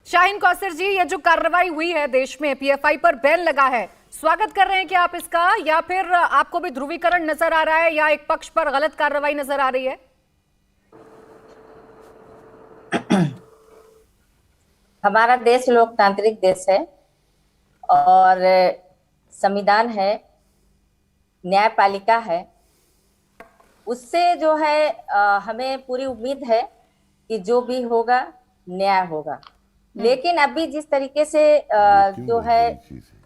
शाहीन कौसर जी, ये जो कार्रवाई हुई है देश में, पीएफआई पर बैन लगा है, स्वागत कर रहे हैं क्या आप इसका, या फिर आपको भी ध्रुवीकरण नजर आ रहा है, या एक पक्ष पर गलत कार्रवाई नजर आ रही है? हमारा देश लोकतांत्रिक देश है और संविधान है, न्यायपालिका है। उससे जो है हमें पूरी उम्मीद है कि जो भी होगा न्याय होगा। लेकिन अभी जिस तरीके से जो है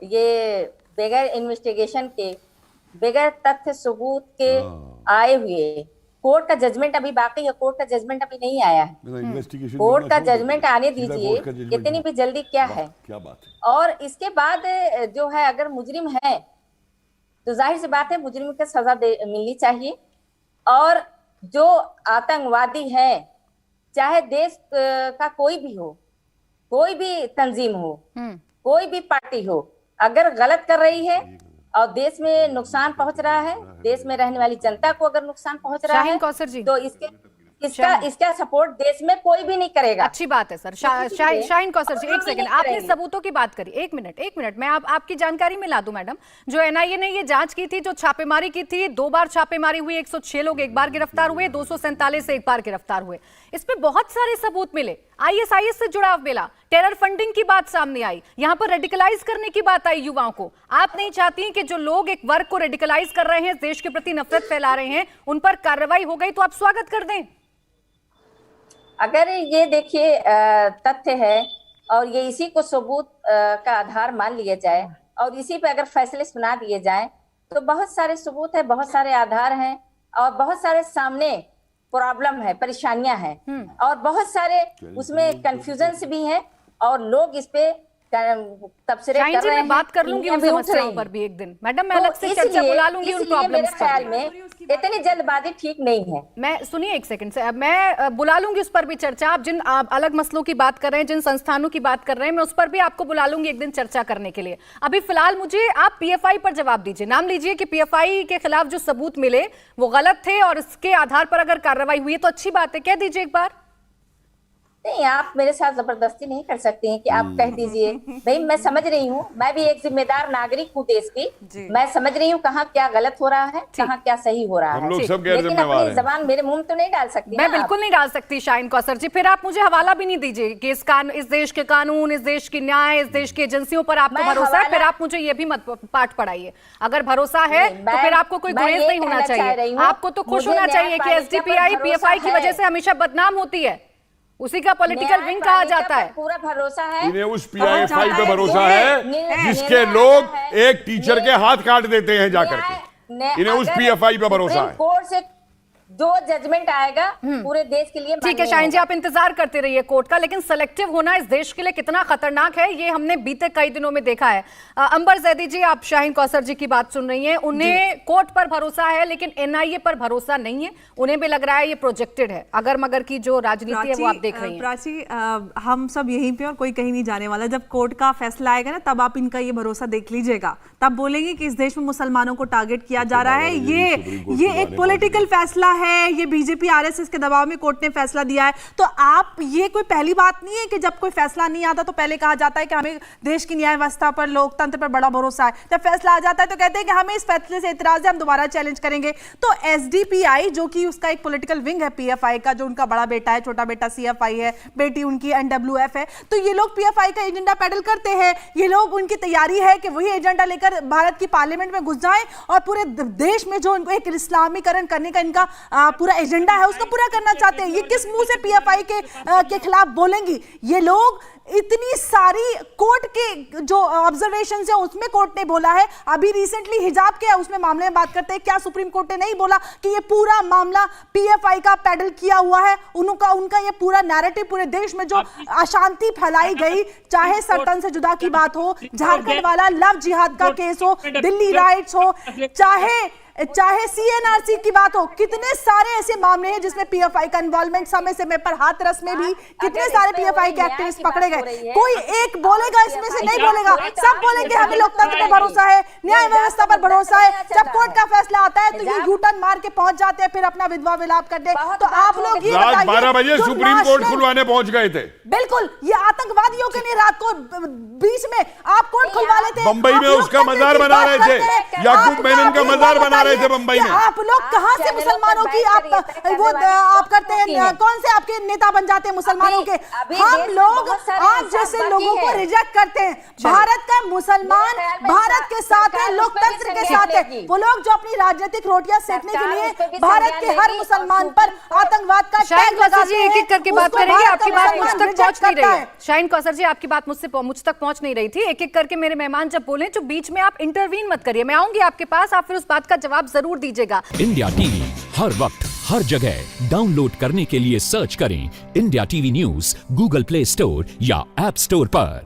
ये बगैर इन्वेस्टिगेशन के, बगैर तथ्य सबूत के आए हुए, कोर्ट का जजमेंट अभी बाकी है, कोर्ट का जजमेंट अभी नहीं आया है। कोर्ट का जजमेंट आने दीजिए, इतनी भी जल्दी क्या है। क्या बात है। और इसके बाद जो है अगर मुजरिम है तो जाहिर सी बात है मुजरिम को सजा मिलनी चाहिए। और जो आतंकवादी है, चाहे देश का कोई भी हो, कोई भी तंजीम हो, कोई भी पार्टी हो, अगर गलत कर रही है और देश में नुकसान पहुंच रहा है, देश में रहने वाली जनता को अगर नुकसान पहुंच रहा है, तो इसका सपोर्ट देश में कोई भी नहीं करेगा। अच्छी बात है सर। शाहीन कौसर जी, एक सेकंड, आपने सबूतों की बात करी, एक मिनट मैं आपकी जानकारी में ला दूं मैडम। जो एनआईए ने ये जांच की थी, जो छापेमारी की थी, 2 बार छापेमारी हुई, 106 लोग एक बार गिरफ्तार हुए, 247 से एक बार गिरफ्तार हुए। इसमें बहुत सारे सबूत मिले, आईएसआईएस से जुड़ाव मिला, टेरर फंडिंग की बात सामने आई, यहाँ पर रेडिकलाइज करने की बात आई युवाओं को। आप नहीं चाहती कि जो लोग एक वर्ग को रेडिकलाइज कर रहे हैं, देश के प्रति नफरत फैला रहे हैं, उन पर कार्रवाई हो गई, तो आप स्वागत कर दें। अगर ये देखिए तथ्य है और ये इसी को सबूत का आधार मान लिया जाए और इसी पे अगर फैसले सुना दिए जाएं, तो बहुत सारे सबूत है, बहुत सारे आधार हैं और बहुत सारे सामने प्रॉब्लम है, परेशानियां हैं और बहुत सारे उसमें कंफ्यूजन भी हैं और लोग इस पे तबसरे कर रहे हैं। मैं बात कर लूंगी उन समस्याओं पर भी एक दिन, मैडम मैं अलग से चर्चा बुला लूंगी उन प्रॉब्लम्स पर। ख्याल में इतनी जल्दबाजी ठीक नहीं है। मैं सुनिए एक सेकंड से, मैं बुला लूंगी उस पर भी चर्चा। आप जिन अलग मसलों की बात कर रहे हैं, जिन संस्थानों की बात कर रहे हैं, मैं उस पर भी आपको बुला लूंगी एक दिन चर्चा करने के लिए। अभी फिलहाल मुझे आप पीएफआई पर जवाब दीजिए, नाम लीजिए कि पीएफआई के खिलाफ जो सबूत मिले वो गलत थे और इसके आधार पर अगर कार्रवाई हुई है तो अच्छी बात है, कह दीजिए एक बार। नहीं, आप मेरे साथ जबरदस्ती नहीं कर सकती हैं कि आप कह दीजिए। भाई मैं समझ रही हूँ, मैं भी एक जिम्मेदार नागरिक हूँ देश की, मैं समझ रही हूँ कहाँ क्या गलत हो रहा है, कहाँ क्या सही हो रहा है। लेकिन अपनी जबान मेरे मुंह में तो नहीं डाल सकती। मैं बिल्कुल नहीं डाल सकती शाहीन कौसर जी। फिर आप मुझे हवाला भी नहीं दीजिए कि इस देश के कानून, इस देश की न्याय, इस देश की एजेंसियों पर आपको भरोसा है, फिर आप मुझे ये भी मत पाठ पढ़ाइए। अगर भरोसा है तो फिर आपको कोई गुरेज नहीं होना चाहिए, आपको तो खुश होना चाहिए कि एसडीपीआई पीएफआई की वजह से हमेशा बदनाम होती है, उसी का पॉलिटिकल विंग कहा जाता है। पूरा भरोसा है, इन्हें उस पीएफआई पे भरोसा है जिसके लोग एक टीचर के हाथ काट देते हैं जाकर के। इन्हें उस पीएफआई पे भरोसा है। कोर्ट से जो जजमेंट आएगा पूरे देश के लिए। ठीक है शाहीन जी, आप इंतजार करते रहिए कोर्ट का, लेकिन सेलेक्टिव होना इस देश के लिए कितना खतरनाक है ये हमने बीते कई दिनों में देखा है। अंबर जैदी जी, आप शाहीन कौसर जी की बात सुन रही हैं, उन्हें कोर्ट पर भरोसा है लेकिन एनआईए पर भरोसा नहीं है। उन्हें भी लग रहा है ये प्रोजेक्टेड है, अगर मगर की जो राजनीति है वो आप देख रही हैं। प्राची, हम सब यहीं पे और कोई कहीं नहीं जाने वाला। जब कोर्ट का फैसला आएगा ना, तब आप इनका ये भरोसा देख लीजिएगा, तब बोलेंगे कि इस देश में मुसलमानों को टारगेट किया जा रहा है। ये एक पॉलिटिकल फैसला है, ये बीजेपी आरएसएस के दबाव में कोर्ट ने फैसला दिया है। तो आप, ये कोई पहली बात नहीं है कि जब कोई फैसला नहीं आता तो पहले कहा जाता है कि हमें देश की न्याय व्यवस्था पर, लोकतंत्र पर बड़ा भरोसा है। जब फैसला आ जाता है तो कहते हैं कि हमें इस फैसले से इतराज है, हम दोबारा चैलेंज करेंगे। तो एसडीपीआई, जो कि उसका एक पॉलिटिकल विंग है पीएफआई का, जो उनका बड़ा बेटा है, छोटा बेटा सीएफआई है, बेटी उनकी एनडब्ल्यूएफ है, तो ये लोग पीएफआई का एजेंडा पैडल करते हैं। ये लोग, उनकी तैयारी है कि वही एजेंडा लेकर भारत की पार्लियामेंट में घुस जाएं और पूरे देश में जो एक इस्लामीकरण करने का इनका पूरा एजेंडा है उसको पूरा करना चाहते हैं। ये किस मुंह से पीएफआई के खिलाफ बोलेंगी? ये लोग इतनी सारी कोर्ट के जो ऑब्जर्वेशंस है उसमें कोर्ट ने बोला है। अभी रिसेंटली हिजाब के उसमें मामले में बात करते हैं, क्या सुप्रीम कोर्ट ने नहीं बोला कि ये पूरा मामला पीएफआई का पैडल किया हुआ है? उनका ये पूरा नैरेटिव, पूरे देश में जो अशांति फैलाई गई, चाहे सरतन से जुदा की बात हो, झारखंड वाला लव जिहाद का केस हो, दिल्ली राइट्स हो, चाहे चाहे सीएनआरसी की बात हो, कितने सारे ऐसे मामले हैं जिसमें पीएफआई का इन्वॉल्वमेंट, समय समय पर हाथरस में भी कितने सारे पीएफआई के एक्टिविस्ट पकड़े गए। कोई एक बोलेगा इसमें से नहीं बोलेगा, सब बोलेंगे हमें लोकतंत्र पे भरोसा है, न्याय व्यवस्था पर भरोसा है। जब कोर्ट का फैसला आता है तो ये यूटर्न मार के पहुंच जाते हैं, फिर अपना विधवा विलाप करते। तो आप लोग ये रात 12 बजे जो सुप्रीम कोर्ट खुलवाने पहुंच गए थे। बिल्कुल, ये आतंकवादियों के लिए रात को बीच में आप कोर्ट खुलवा लेते। बंबई में उसका मजार बना रहे थे, याकूब मेनन का मजार बना रहे थे बंबई में। आप लोग कहां से मुसलमानों की आप करते हैं, कौन से आपके नेता बन जाते हैं मुसलमानों के? हम लोग आप जैसे लोगों को रिजेक्ट करते हैं। भारत का मुसलमान भारत के साथ है, लोकतंत्र के साथ है। वो लोग जो अपनी राजनीतिक रोटियां सेकने के लिए भारत के हर मुसलमान पर आतंकवाद का टैग लगाते हैं, एक-एक करके बात करेंगे। आपकी बात मुझ तक पहुंच नहीं रही है शाहीन कौसर जी, आपकी बात मुझ तक पहुंच नहीं रही थी। एक-एक करके मेरे मेहमान जब बोले तो बीच में आप इंटरवीन मत करिए, मैं आऊंगी आपके पास, आप फिर उस बात का जवाब जरूर दीजिएगा। इंडिया टीवी हर वक्त हर जगह डाउनलोड करने के लिए सर्च करें India TV news Google play store या ऐप स्टोर पर।